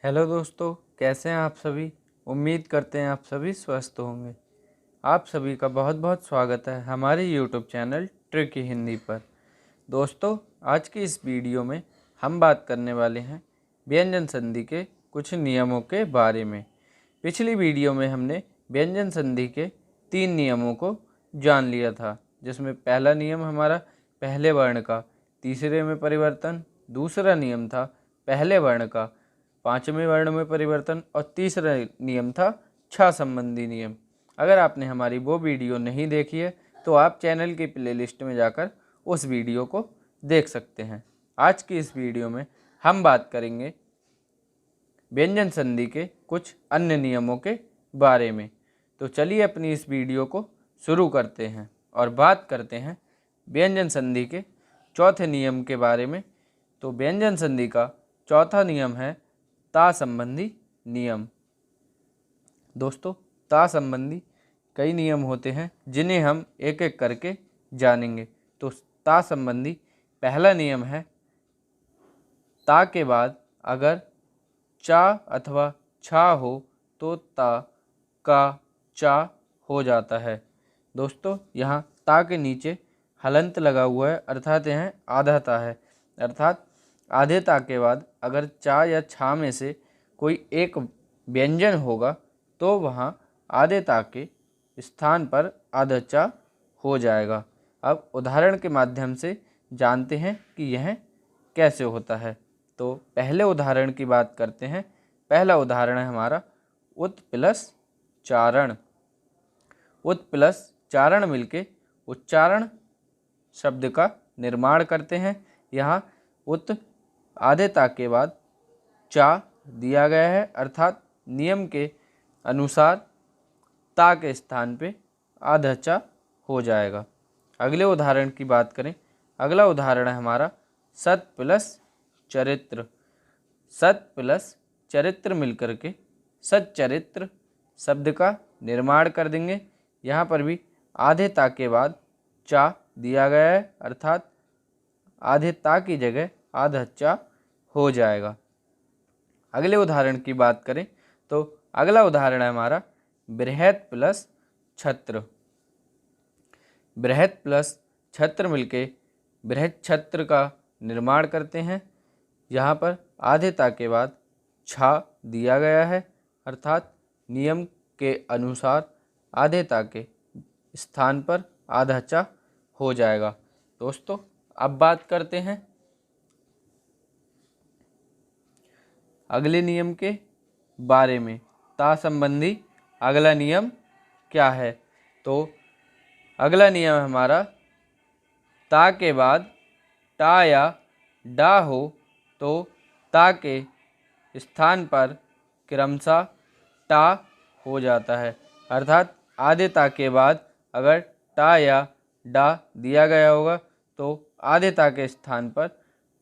Hello दोस्तों, कैसे हैं आप सभी। उम्मीद करते हैं आप सभी स्वस्थ होंगे। आप सभी का बहुत बहुत स्वागत है हमारे यूट्यूब चैनल ट्रिकी हिंदी पर। दोस्तों, आज की इस वीडियो में हम बात करने वाले हैं व्यंजन संधि के कुछ नियमों के बारे में। पिछली वीडियो में हमने व्यंजन संधि के 3 नियमों को जान लिया था, जिसमें पहला नियम हमारा पहले वर्ण का तीसरे में परिवर्तन, दूसरा नियम था पहले वर्ण का पांचवें वर्ण में परिवर्तन और तीसरा नियम था छा संबंधी नियम। अगर आपने हमारी वो वीडियो नहीं देखी है तो आप चैनल की प्लेलिस्ट में जाकर उस वीडियो को देख सकते हैं। आज की इस वीडियो में हम बात करेंगे व्यंजन संधि के कुछ अन्य नियमों के बारे में। तो चलिए अपनी इस वीडियो को शुरू करते हैं और बात करते हैं व्यंजन संधि के चौथे नियम के बारे में। तो व्यंजन संधि का चौथा नियम है ता संबंधी नियम। दोस्तों, ता संबंधी कई नियम होते हैं जिन्हें हम एक एक करके जानेंगे। तो ता संबंधी पहला नियम है ता के बाद अगर चा अथवा छा हो तो ता का चा हो जाता है। दोस्तों, यहाँ ता के नीचे हलंत लगा हुआ है, अर्थात यह आधा ता है। अर्थात आधे ता के बाद अगर चा या छा में से कोई एक व्यंजन होगा तो वहाँ आधे ता के स्थान पर आधा चा हो जाएगा। अब उदाहरण के माध्यम से जानते हैं कि यह कैसे होता है। तो पहले उदाहरण की बात करते हैं। पहला उदाहरण है हमारा उत प्लस चारण। उत प्लस चारण मिलके उच्चारण शब्द का निर्माण करते हैं। यहाँ उत आधे ता के बाद चा दिया गया है, अर्थात नियम के अनुसार ता के स्थान पे आधा चा हो जाएगा। अगले उदाहरण की बात करें। अगला उदाहरण है हमारा सत प्लस चरित्र। सत प्लस चरित्र मिलकर के सच्चरित्र शब्द का निर्माण कर देंगे। यहाँ पर भी आधे ता के बाद चा दिया गया है, अर्थात आधे ता की जगह आधा चा हो जाएगा। अगले उदाहरण की बात करें तो अगला उदाहरण है हमारा बृहत प्लस छत्र। बृहत प्लस छत्र मिलके बृहत छत्र का निर्माण करते हैं। यहाँ पर आधे ता के बाद छा दिया गया है, अर्थात नियम के अनुसार आधे ता के स्थान पर आधा चा हो जाएगा। दोस्तों, अब बात करते हैं अगले नियम के बारे में। ता संबंधी अगला नियम क्या है? तो अगला नियम है हमारा ता के बाद टा या डा हो तो ता के स्थान पर क्रमशः टा हो जाता है। अर्थात आधे ता के बाद अगर टा या डा दिया गया होगा तो आधे ता के स्थान पर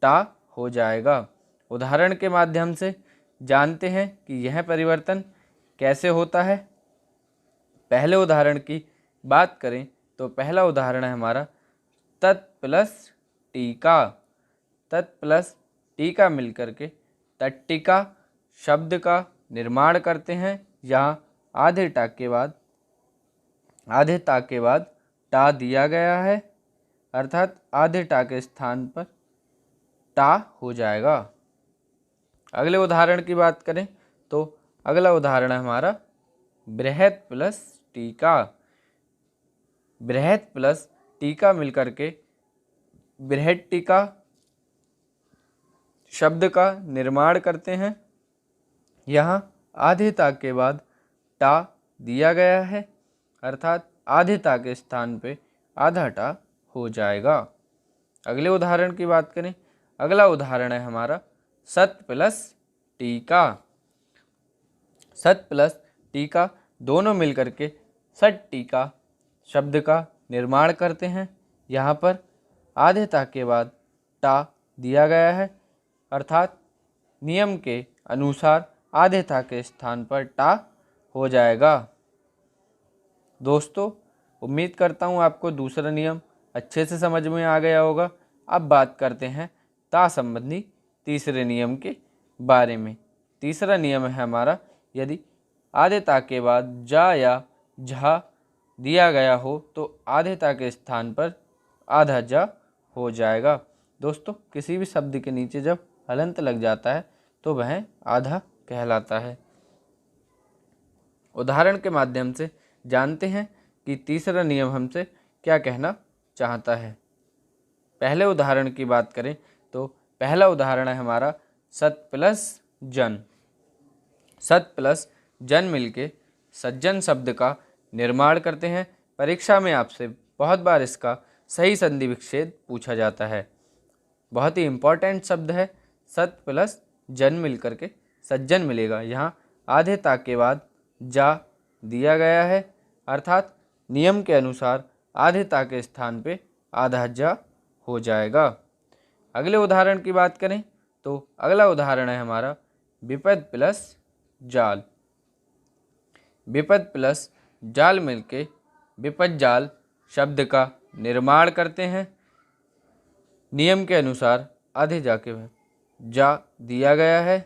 टा हो जाएगा। उदाहरण के माध्यम से जानते हैं कि यह परिवर्तन कैसे होता है। पहले उदाहरण की बात करें तो पहला उदाहरण है हमारा तत् प्लस टीका। तत् प्लस टीका मिलकर के तट्टिका शब्द का निर्माण करते हैं। यहाँ आधे टा के बाद टा दिया गया है, अर्थात आधे टा के स्थान पर टा हो जाएगा। अगले उदाहरण की बात करें तो अगला उदाहरण है हमारा बृहत प्लस टीका। बृहत प्लस टीका मिलकर के बृहत टीका शब्द का निर्माण करते हैं। यहाँ आधे ता के बाद टा दिया गया है, अर्थात आधे ता के स्थान पे आधा टा हो जाएगा। अगले उदाहरण की बात करें। अगला उदाहरण है हमारा सत प्लस टीका। सत प्लस टीका दोनों मिलकर के सट टीका शब्द का निर्माण करते हैं। यहाँ पर आधे ता के बाद टा दिया गया है, अर्थात नियम के अनुसार आधे ता के स्थान पर टा हो जाएगा। दोस्तों, उम्मीद करता हूँ आपको दूसरा नियम अच्छे से समझ में आ गया होगा। अब बात करते हैं ता संबंधी तीसरे नियम के बारे में। तीसरा नियम है हमारा, यदि आधेता के बाद जा या झा दिया गया हो तो आधेता के स्थान पर आधा जा हो जाएगा। दोस्तों, किसी भी शब्द के नीचे जब हलंत लग जाता है तो वह आधा कहलाता है। उदाहरण के माध्यम से जानते हैं कि तीसरा नियम हमसे क्या कहना चाहता है। पहले उदाहरण की बात करें तो पहला उदाहरण है हमारा सत प्लस जन। सत प्लस जन मिलके सज्जन शब्द का निर्माण करते हैं। परीक्षा में आपसे बहुत बार इसका सही संधि विच्छेद पूछा जाता है। बहुत ही इम्पोर्टेंट शब्द है। सत प्लस जन मिलकर के सज्जन मिलेगा। यहाँ आधेता के बाद जा दिया गया है, अर्थात नियम के अनुसार आधेता के स्थान पे आधा जा हो जाएगा। अगले उदाहरण की बात करें तो अगला उदाहरण है हमारा विपद प्लस जाल। विपद प्लस जाल मिलके विपद जाल शब्द का निर्माण करते हैं। नियम के अनुसार आधे जा के जा दिया गया है,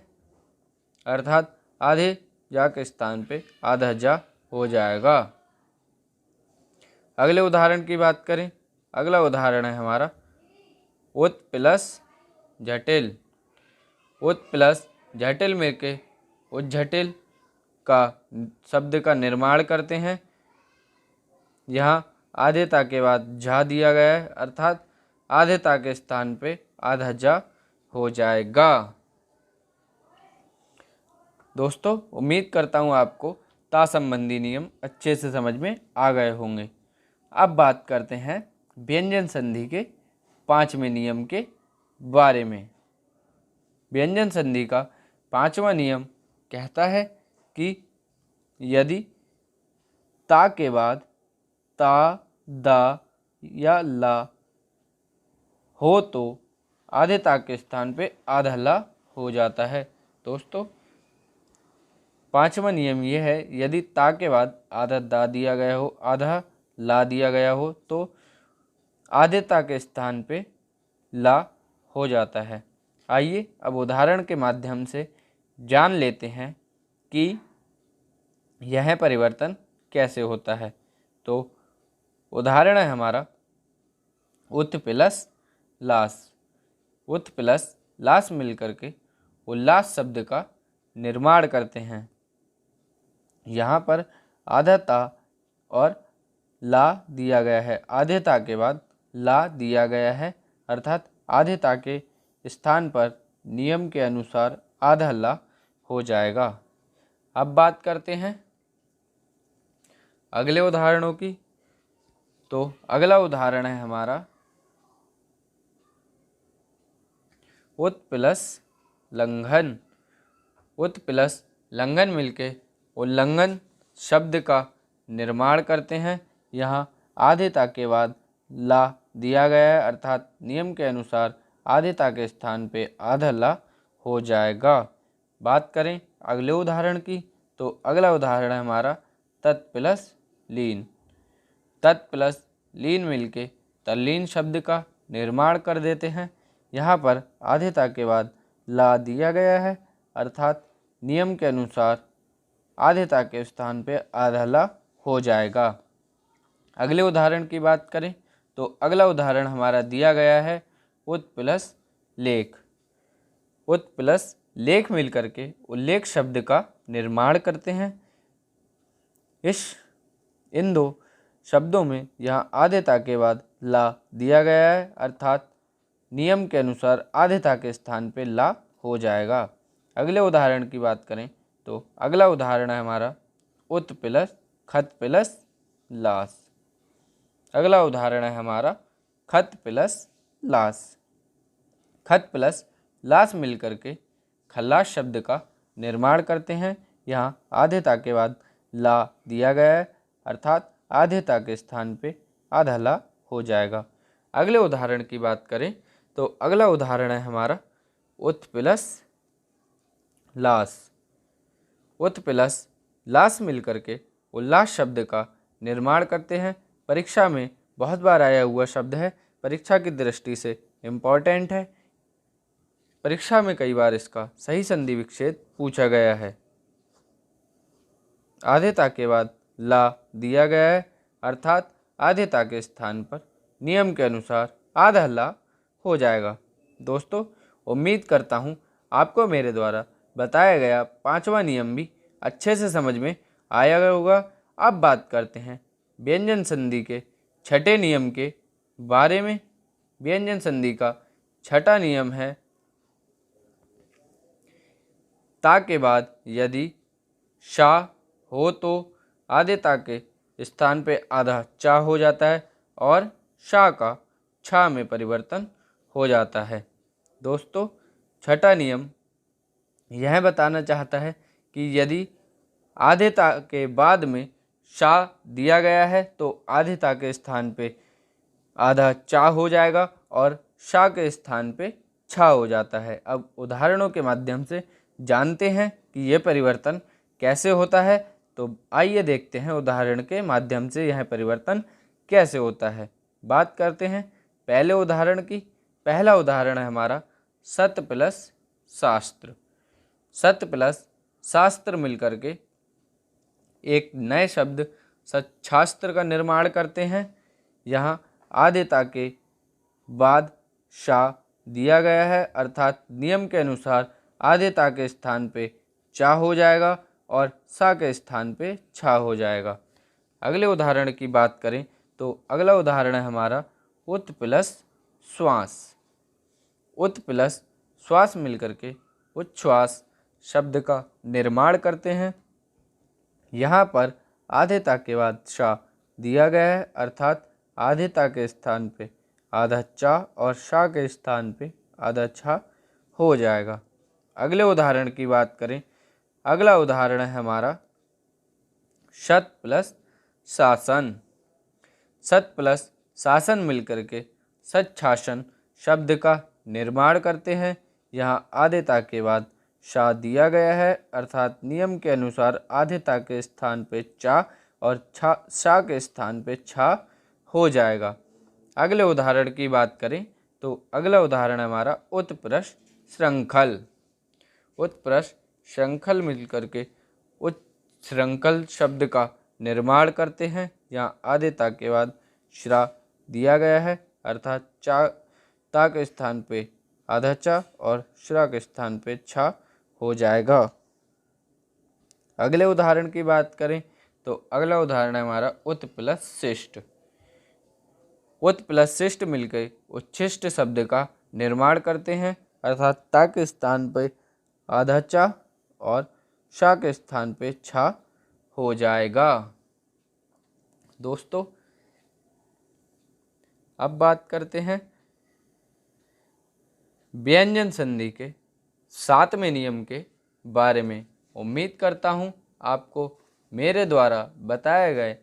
अर्थात आधे जा के स्थान पे आधा जा हो जाएगा। अगले उदाहरण की बात करें, अगला उदाहरण है हमारा उत प्लस जटिल। उत प्लस जटिल मिलके उज्जटिल का शब्द का निर्माण करते हैं। यहाँ आधेता के बाद झा दिया गया है, अर्थात आधेता के स्थान पे आधा जा हो जाएगा। दोस्तों, उम्मीद करता हूँ आपको ता संबंधी नियम अच्छे से समझ में आ गए होंगे। अब बात करते हैं व्यंजन संधि के 5वें नियम के बारे में। व्यंजन संधि का 5वां नियम कहता है कि यदि ता के बाद ता, दा या ला हो तो आधेता के स्थान पे आधा ला हो जाता है। दोस्तों, 5वां नियम यह है, यदि ता के बाद आधा दा दिया गया हो, आधा ला दिया गया हो तो आधेता के स्थान पे ला हो जाता है। आइए अब उदाहरण के माध्यम से जान लेते हैं कि यह परिवर्तन कैसे होता है। तो उदाहरण है हमारा उत प्लस लास। उत प्लस लास मिलकर के उल्लास शब्द का निर्माण करते हैं। यहाँ पर आधेता और ला दिया गया है। आधेता के बाद ला दिया गया है, अर्थात आधेता के स्थान पर नियम के अनुसार आधा ला हो जाएगा। अब बात करते हैं अगले उदाहरणों की। तो अगला उदाहरण है हमारा उत प्लस लंघन। उत प्लस लंघन मिलके उल्लंघन शब्द का निर्माण करते हैं। यहाँ आधेता के बाद ला दिया गया है, अर्थात नियम के अनुसार आधेता के स्थान पे आधा ला हो जाएगा। बात करें अगले उदाहरण की तो अगला उदाहरण है हमारा तत् प्लस लीन। तत् प्लस लीन मिलके तल्लीन शब्द का निर्माण कर देते हैं। यहाँ पर आधेता के बाद ला दिया गया है, अर्थात नियम के अनुसार आधेता के स्थान पे आधा ला हो जाएगा। अगले उदाहरण की बात करें तो अगला उदाहरण हमारा दिया गया है उत प्लस लेख। उत प्लस लेख मिलकर के उल्लेख शब्द का निर्माण करते हैं। इन दो शब्दों में यहाँ आधेता के बाद ला दिया गया है, अर्थात नियम के अनुसार आधेता के स्थान पे ला हो जाएगा। अगले उदाहरण की बात करें तो अगला उदाहरण है हमारा उत प्लस खत प्लस लास। अगला उदाहरण है हमारा खत प्लस लास। खत प्लस लास मिलकर के खल्लास शब्द का निर्माण करते हैं। यहाँ आधेता के बाद ला दिया गया है, अर्थात आधेता के स्थान पे आधा ला हो जाएगा। अगले उदाहरण की बात करें तो अगला उदाहरण है हमारा उत प्लस लास। उत प्लस लास मिलकर के उल्लास शब्द का निर्माण करते हैं। परीक्षा में बहुत बार आया हुआ शब्द है, परीक्षा की दृष्टि से इम्पॉर्टेंट है। परीक्षा में कई बार इसका सही संधि विच्छेद पूछा गया है। आधेता के बाद ला दिया गया है, अर्थात आधेता के स्थान पर नियम के अनुसार आधा ला हो जाएगा। दोस्तों, उम्मीद करता हूँ आपको मेरे द्वारा बताया गया पांचवा नियम भी अच्छे से समझ में आया गया होगा। अब बात करते हैं व्यंजन संधि के छठे नियम के बारे में। व्यंजन संधि का छठा नियम है, ता के बाद यदि शा हो तो आधेता के स्थान पे आधा चा हो जाता है और शा का छा में परिवर्तन हो जाता है। दोस्तों, छठा नियम यह बताना चाहता है कि यदि आधेता के बाद में शा दिया गया है तो आधेता के स्थान पे आधा चा हो जाएगा और शा के स्थान पे छा हो जाता है। अब उदाहरणों के माध्यम से जानते हैं कि यह परिवर्तन कैसे होता है। तो आइए देखते हैं उदाहरण के माध्यम से यह परिवर्तन कैसे होता है। बात करते हैं पहले उदाहरण की। पहला उदाहरण है हमारा सत प्लस शास्त्र। सत प्लस शास्त्र मिलकर के एक नए शब्द सच्छास्त्र का निर्माण करते हैं। यहाँ आधेता के बाद शा दिया गया है, अर्थात नियम के अनुसार आधेता के स्थान पे चा हो जाएगा और सा के स्थान पे छा हो जाएगा। अगले उदाहरण की बात करें तो अगला उदाहरण है हमारा उत प्लस श्वास। उत प्लस श्वास मिलकर के उच्छ्वास शब्द का निर्माण करते हैं। यहाँ पर आधेता के बाद शा दिया गया है, अर्थात आधेता के स्थान पे आधा चा और शा के स्थान पे आधा छा हो जाएगा। अगले उदाहरण की बात करें, अगला उदाहरण है हमारा शत प्लस शासन। सत प्लस शासन मिलकर के सच्छासन शब्द का निर्माण करते हैं। यहाँ आधेता के बाद शा दिया गया है, अर्थात नियम के अनुसार आधेता के स्थान पे चा और शा के स्थान पे छा हो जाएगा। अगले उदाहरण की बात करें तो अगला उदाहरण हमारा उत्प्लस श्रृंखल। उत्प्लस श्रृंखल मिलकर के श्रृंखल शब्द का निर्माण करते हैं। यहाँ आधेता के बाद श्रा दिया गया है, अर्थात चा ता के स्थान पे आधा चा और श्रा के स्थान पे छा हो जाएगा। अगले उदाहरण की बात करें तो अगला उदाहरण है हमारा उत प्लस शिष्ट। उत प्लस शिष्ट मिलकर उच्छिष्ट शब्द का निर्माण करते हैं, अर्थात ता के स्थान पे आधा चा और शा के स्थान पे छा हो जाएगा। दोस्तों, अब बात करते हैं व्यंजन संधि के सातवें नियम के बारे में। उम्मीद करता हूँ आपको मेरे द्वारा बताए गए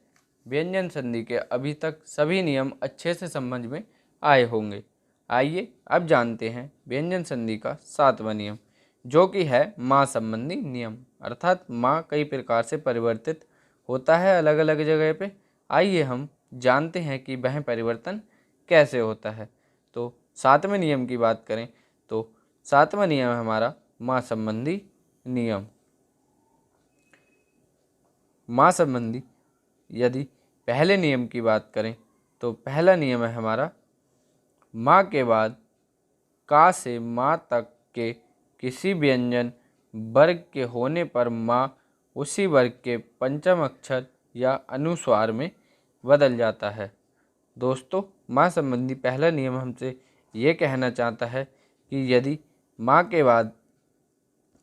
व्यंजन संधि के अभी तक सभी नियम अच्छे से समझ में आए होंगे। आइए अब जानते हैं व्यंजन संधि का सातवां नियम, जो कि है माँ संबंधी नियम। अर्थात माँ कई प्रकार से परिवर्तित होता है अलग अलग जगह पे। आइए हम जानते हैं कि वह परिवर्तन कैसे होता है। तो सातवें नियम की बात करें तो सातवां नियम है हमारा माँ संबंधी नियम। माँ संबंधी यदि पहले नियम की बात करें तो पहला नियम है हमारा माँ के बाद का से माँ तक के किसी व्यंजन वर्ग के होने पर माँ उसी वर्ग के पंचम अक्षर या अनुस्वार में बदल जाता है। दोस्तों, माँ संबंधी पहला नियम हमसे ये कहना चाहता है कि यदि माँ के बाद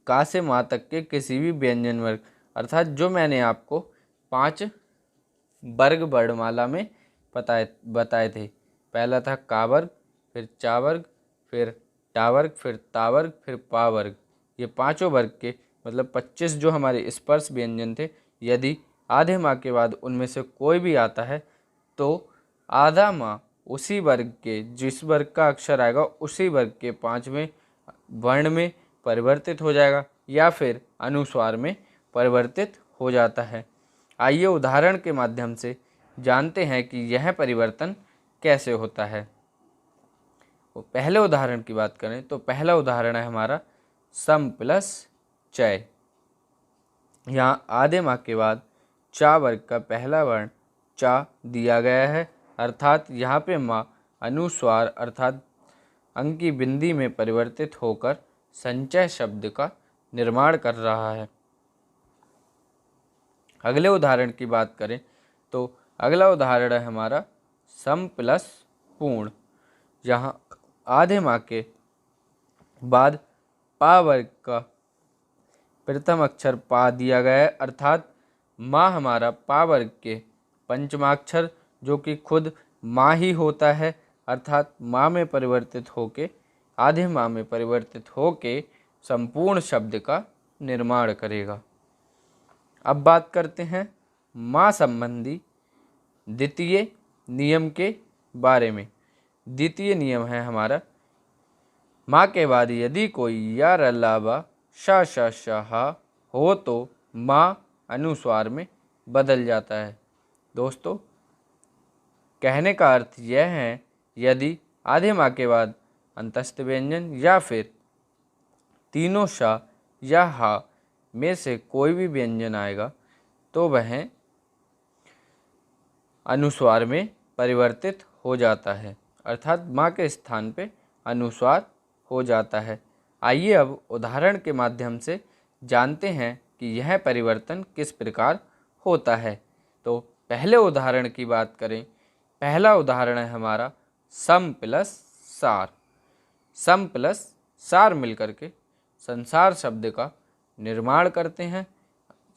का से माँ तक के किसी भी व्यंजन वर्ग, अर्थात जो मैंने आपको 5 वर्ग वर्णमाला में बताए थे। पहला था का वर्ग, फिर चा वर्ग, फिर टा वर्ग, फिर ता वर्ग, फिर पा वर्ग। ये पांचों वर्ग के मतलब 25 जो हमारे स्पर्श व्यंजन थे, यदि आधे माँ के बाद उनमें से कोई भी आता है तो आधा माँ उसी वर्ग के जिस वर्ग का अक्षर आएगा उसी वर्ग के 5वें वर्ण में परिवर्तित हो जाएगा या फिर अनुस्वार में परिवर्तित हो जाता है। आइए उदाहरण के माध्यम से जानते हैं कि यह परिवर्तन कैसे होता है। पहले उदाहरण की बात करें तो पहला उदाहरण है हमारा सम प्लस चय। यहाँ आधे माह के बाद चा वर्ग का पहला वर्ण चा दिया गया है, अर्थात यहाँ पे माँ अनुस्वार अर्थात अंक की बिंदी में परिवर्तित होकर संचय शब्द का निर्माण कर रहा है। अगले उदाहरण की बात करें तो अगला उदाहरण है हमारा सम प्लस पूर्ण। यहाँ आधे माह के बाद पा वर्ग का प्रथम अक्षर पा दिया गया है, अर्थात माँ हमारा पा वर्ग के पंचमाक्षर जो कि खुद माँ ही होता है, अर्थात माँ में परिवर्तित होके आधे माँ में परिवर्तित होके संपूर्ण शब्द का निर्माण करेगा। अब बात करते हैं माँ संबंधी द्वितीय नियम के बारे में। द्वितीय नियम है हमारा माँ के बाद यदि कोई या अलावा शा शा शाह हो तो माँ अनुस्वार में बदल जाता है। दोस्तों, कहने का अर्थ यह है यदि आधे माँ के बाद अंतस्थ व्यंजन या फिर तीनों शा या हा में से कोई भी व्यंजन आएगा तो वह अनुस्वार में परिवर्तित हो जाता है, अर्थात माँ के स्थान पे अनुस्वार हो जाता है। आइए अब उदाहरण के माध्यम से जानते हैं कि यह परिवर्तन किस प्रकार होता है। तो पहले उदाहरण की बात करें, पहला उदाहरण है हमारा सम प्लस सार। सम प्लस सार मिलकर के संसार शब्द का निर्माण करते हैं।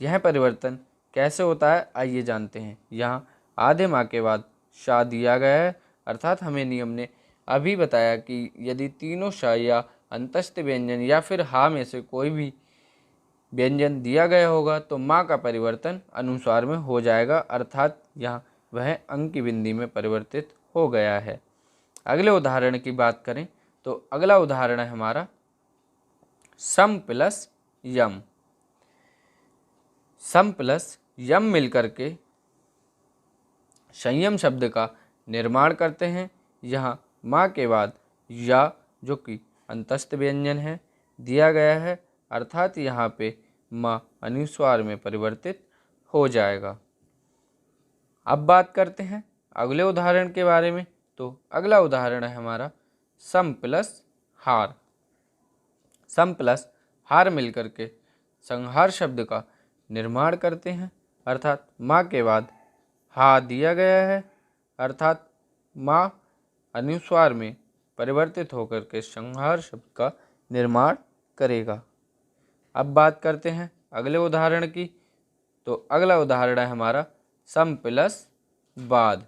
यह परिवर्तन कैसे होता है आइए जानते हैं। यहाँ आधे माह के बाद शा दिया गया है, अर्थात हमें नियम ने अभी बताया कि यदि तीनों शा या अंतस्थ व्यंजन या फिर हा में से कोई भी व्यंजन दिया गया होगा तो माँ का परिवर्तन अनुस्वार में हो जाएगा, अर्थात यहाँ वह अंक की बिंदी में परिवर्तित हो गया है। अगले उदाहरण की बात करें तो अगला उदाहरण है हमारा सम प्लस यम। सम प्लस यम मिलकर के संयम शब्द का निर्माण करते हैं। यहाँ माँ के बाद या जो कि अंतस्थ व्यंजन है दिया गया है, अर्थात यहाँ पे माँ अनुस्वार में परिवर्तित हो जाएगा। अब बात करते हैं अगले उदाहरण के बारे में। तो अगला उदाहरण है हमारा सम प्लस हार। सम प्लस हार मिलकर के संहार शब्द का निर्माण करते हैं, अर्थात माँ के बाद हा दिया गया है, अर्थात माँ अनुस्वार में परिवर्तित होकर के संहार शब्द का निर्माण करेगा। अब बात करते हैं अगले उदाहरण की। तो अगला उदाहरण है हमारा सम प्लस बाद।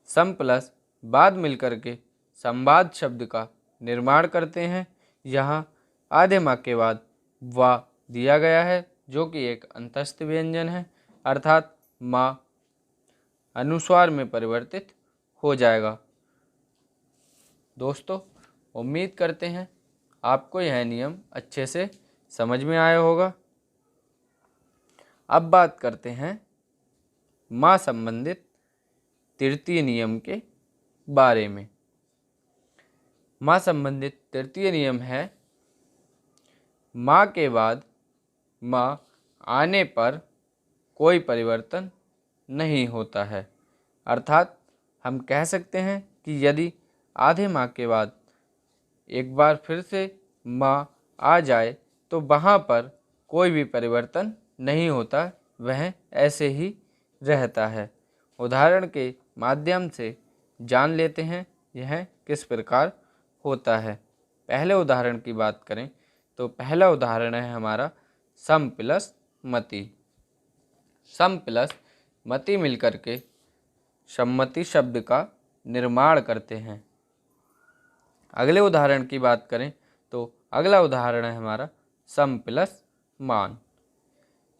सम प्लस बाद मिलकर के संवाद शब्द का निर्माण करते हैं। यहाँ आधे माह के बाद वा दिया गया है जो कि एक अंतस्थ व्यंजन है, अर्थात माँ अनुस्वार में परिवर्तित हो जाएगा। दोस्तों, उम्मीद करते हैं आपको यह नियम अच्छे से समझ में आया होगा। अब बात करते हैं माँ संबंधित तृतीय नियम के बारे में। माँ संबंधित तृतीय नियम है माँ के बाद माँ आने पर कोई परिवर्तन नहीं होता है, अर्थात हम कह सकते हैं कि यदि आधे माह के बाद एक बार फिर से माँ आ जाए तो वहाँ पर कोई भी परिवर्तन नहीं होता, वह ऐसे ही रहता है। उदाहरण के माध्यम से जान लेते हैं यह किस प्रकार होता है। पहले उदाहरण की बात करें तो पहला उदाहरण है हमारा सम प्लस मति। सम प्लस मति मिलकर के सम्मति शब्द का निर्माण करते हैं। अगले उदाहरण की बात करें तो अगला उदाहरण है हमारा सम प्लस मान।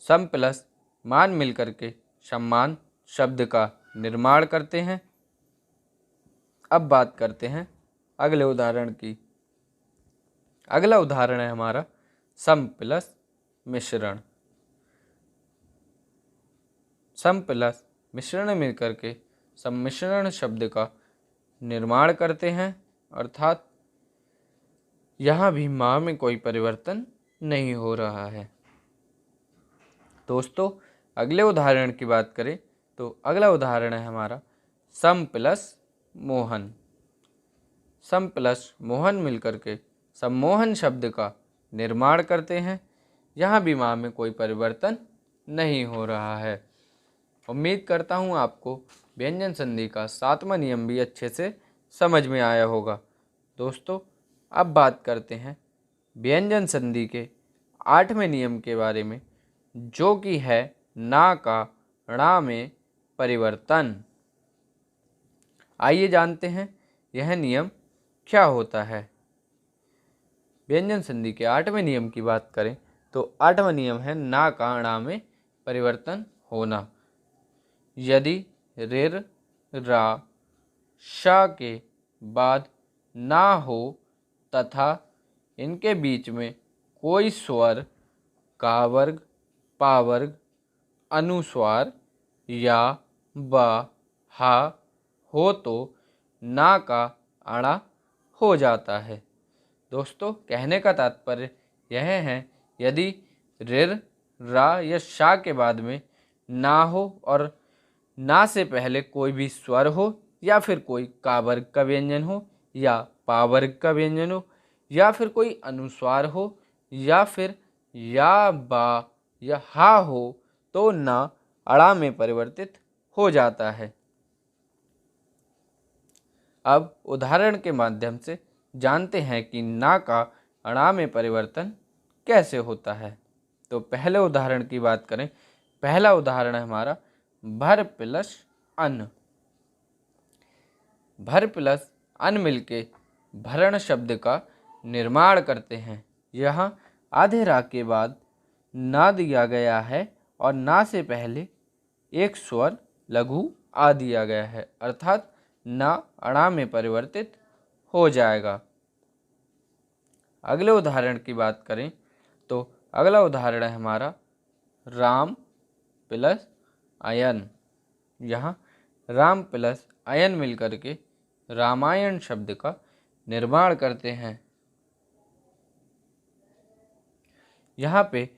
सम प्लस मान मिलकर के सम्मान शब्द का निर्माण करते हैं। अब बात करते हैं अगले उदाहरण की। अगला उदाहरण है हमारा सम प्लस मिश्रण। सम प्लस मिश्रण मिलकर के सम्मिश्रण शब्द का निर्माण करते हैं, अर्थात यहाँ भी माँ में कोई परिवर्तन नहीं हो रहा है। दोस्तों अगले उदाहरण की बात करें तो अगला उदाहरण है हमारा सम प्लस मोहन। सम प्लस मोहन मिलकर के सम्मोहन शब्द का निर्माण करते हैं। यहाँ भी माँ में कोई परिवर्तन नहीं हो रहा है। उम्मीद करता हूँ आपको व्यंजन संधि का 7वां नियम भी अच्छे से समझ में आया होगा। दोस्तों अब बात करते हैं व्यंजन संधि के 8वें नियम के बारे में, जो कि है ना का णा में परिवर्तन। आइए जानते हैं यह नियम क्या होता है। व्यंजन संधि के 8वें नियम की बात करें तो 8वां नियम है ना का णा में परिवर्तन होना। यदि ऋ रा शा के बाद ना हो तथा इनके बीच में कोई स्वर का वर्ग, पा वर्ग, अनुस्वार या बा हा हो तो ना का अणा हो जाता है। दोस्तों कहने का तात्पर्य यह है, यदि ऋ रा या शा के बाद में ना हो और ना से पहले कोई भी स्वर हो या फिर कोई का वर्ग का व्यंजन हो या पा वर्ग का व्यंजन हो या फिर कोई अनुस्वार हो या फिर या बा या हा हो तो ना अणा में परिवर्तित हो जाता है। अब उदाहरण के माध्यम से जानते हैं कि ना का अणा में परिवर्तन कैसे होता है। तो पहले उदाहरण की बात करें, पहला उदाहरण है हमारा भर प्लस अन्न। भर प्लस अन्न मिलके भरण शब्द का निर्माण करते हैं। यहाँ आधे रा के बाद ना दिया गया है और ना से पहले एक स्वर लघु आ दिया गया है, अर्थात ना अणा में परिवर्तित हो जाएगा। अगले उदाहरण की बात करें तो अगला उदाहरण है हमारा राम प्लस अयन। यहाँ राम प्लस अयन मिलकर के रामायण शब्द का निर्माण करते हैं। यहाँ पे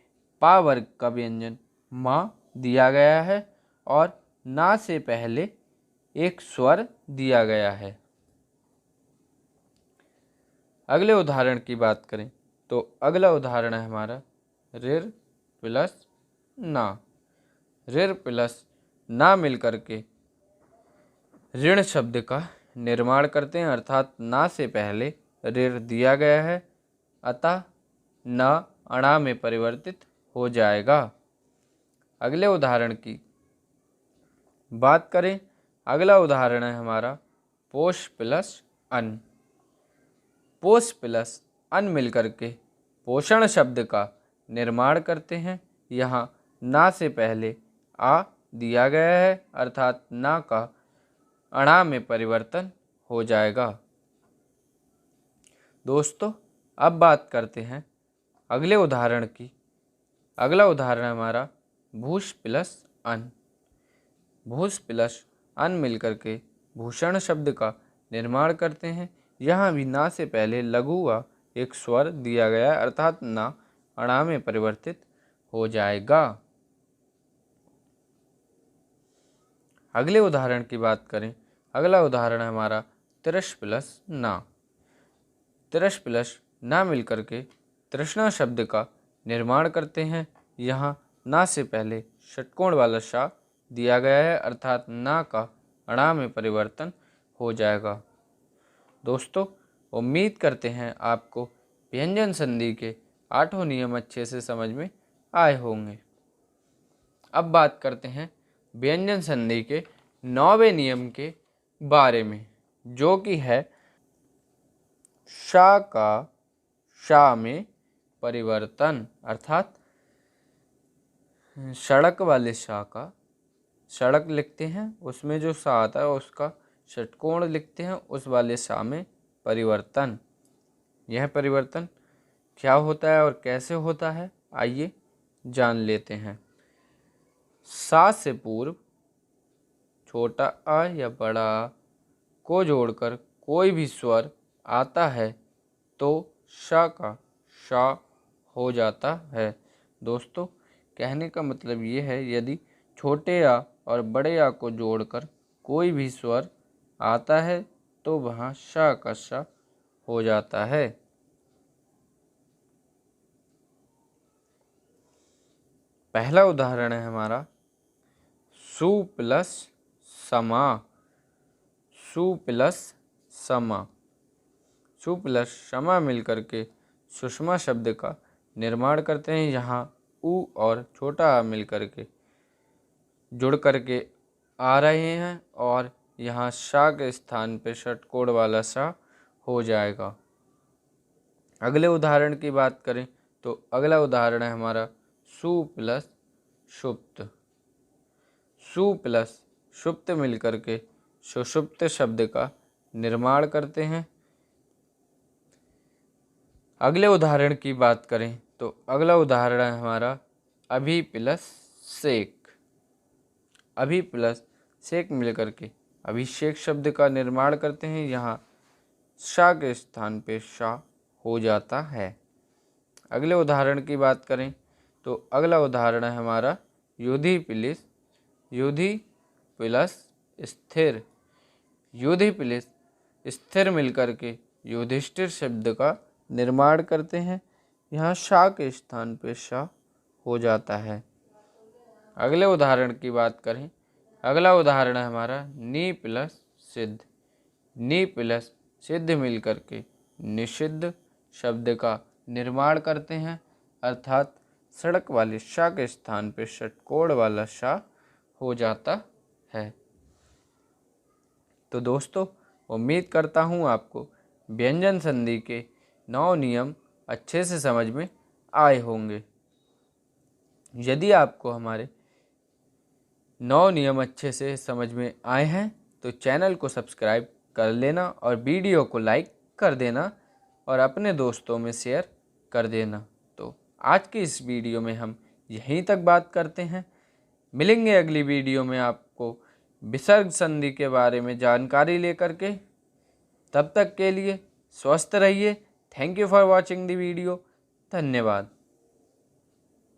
पा वर्ग का व्यंजन माँ दिया गया है और ना से पहले एक स्वर दिया गया है। अगले उदाहरण की बात करें तो अगला उदाहरण है हमारा ऋ प्लस ना। ऋ प्लस ना मिलकर के ऋण शब्द का निर्माण करते हैं, अर्थात ना से पहले ऋ दिया गया है, अतः ना अणा में परिवर्तित हो जाएगा। अगले उदाहरण की बात करें, अगला उदाहरण है हमारा पोष प्लस अन्न। पोष प्लस अन्न मिलकर के पोषण शब्द का निर्माण करते हैं। यहाँ ना से पहले आ दिया गया है, अर्थात ना का अणा में परिवर्तन हो जाएगा। दोस्तों अब बात करते हैं अगले उदाहरण की। अगला उदाहरण हमारा भूष प्लस अन्न। भूष प्लस अन्न मिलकर के भूषण शब्द का निर्माण करते हैं। यहाँ भी ना से पहले लघु व एक स्वर दिया गया है, अर्थात ना अणा में परिवर्तित हो जाएगा। अगले उदाहरण की बात करें, अगला उदाहरण है हमारा तिरस प्लस ना। तिरस प्लस ना मिलकर के तृष्णा शब्द का निर्माण करते हैं। यहाँ ना से पहले षटकोण वाला शा दिया गया है, अर्थात ना का अणा में परिवर्तन हो जाएगा। दोस्तों उम्मीद करते हैं आपको व्यंजन संधि के 8 नियम अच्छे से समझ में आए होंगे। अब बात करते हैं व्यंजन संधि के 9वें नियम के बारे में, जो कि है शा का शा में परिवर्तन, अर्थात सड़क वाले शा का सड़क लिखते हैं, उसमें जो सा आता है उसका षटकोण लिखते हैं, उस वाले सा में परिवर्तन। यह परिवर्तन क्या होता है और कैसे होता है, आइए जान लेते हैं। सा से पूर्व छोटा आ या बड़ा आ को जोड़कर कोई भी स्वर आता है तो श का श हो जाता है। दोस्तों, कहने का मतलब ये है, यदि छोटे आ और बड़े आ को जोड़कर कोई भी स्वर आता है तो वहाँ श का श हो जाता है। पहला उदाहरण है हमारा सु प्लस समा। सु प्लस समा। सु प्लस समा मिलकर के सुषमा शब्द का निर्माण करते हैं। यहाँ उ और छोटा आ मिलकर के जुड़ करके आ रहे हैं और यहाँ शा के स्थान पे षटकोण वाला सा हो जाएगा। अगले उदाहरण की बात करें तो अगला उदाहरण है हमारा सु प्लस सुप्त। सु प्लस सुप्त मिलकर के सुषुप्त शब्द का निर्माण करते हैं। अगले उदाहरण की बात करें तो अगला उदाहरण है हमारा अभि प्लस सेक। अभि प्लस सेक मिलकर के अभिषेक शब्द का निर्माण करते हैं। यहाँ शा के स्थान पे शा हो जाता है। अगले उदाहरण की बात करें तो अगला उदाहरण है हमारा युधि प्लस स्थिर। युधि प्लस स्थिर मिलकर के युधिष्ठिर शब्द का निर्माण करते हैं। यहाँ शा के स्थान पे शा हो जाता है। अगले उदाहरण की बात करें, अगला उदाहरण है हमारा नि प्लस सिद्ध। नि प्लस सिद्ध मिलकर के निषिद्ध शब्द का निर्माण करते हैं, अर्थात सड़क वाले शा के स्थान पे षटकोण वाला शा हो जाता है। तो दोस्तों, उम्मीद करता हूँ आपको व्यंजन संधि के 9 नियम अच्छे से समझ में आए होंगे। यदि आपको हमारे 9 नियम अच्छे से समझ में आए हैं तो चैनल को सब्सक्राइब कर लेना और वीडियो को लाइक कर देना और अपने दोस्तों में शेयर कर देना। तो आज की इस वीडियो में हम यहीं तक बात करते हैं। मिलेंगे अगली वीडियो में आपको विसर्ग संधि के बारे में जानकारी लेकर के। तब तक के लिए स्वस्थ रहिए। Thank you for watching the video. धन्यवाद।